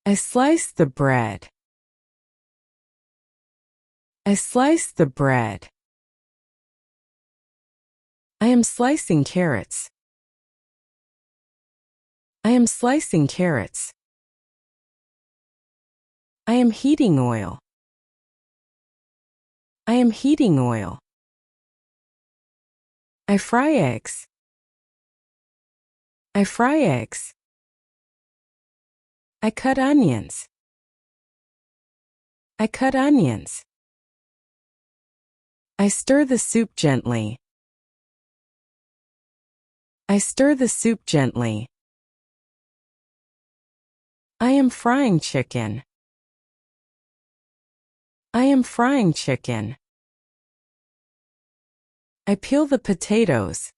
I slice the bread. I slice the bread. I am slicing carrots. I am slicing carrots. I am heating oil. I am heating oil. I fry eggs. I fry eggs. I cut onions. I cut onions. I stir the soup gently. I stir the soup gently. I am frying chicken. I am frying chicken. I peel the potatoes.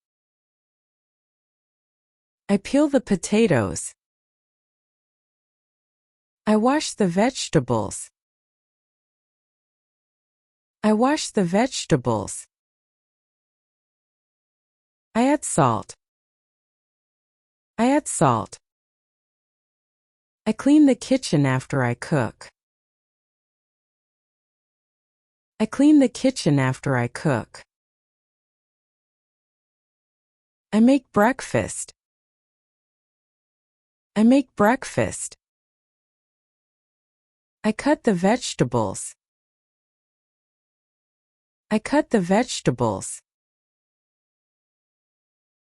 I peel the potatoes. I wash the vegetables. I wash the vegetables. I add salt. I add salt. I clean the kitchen after I cook. I clean the kitchen after I cook. I make breakfast. I make breakfast. I cut the vegetables. I cut the vegetables.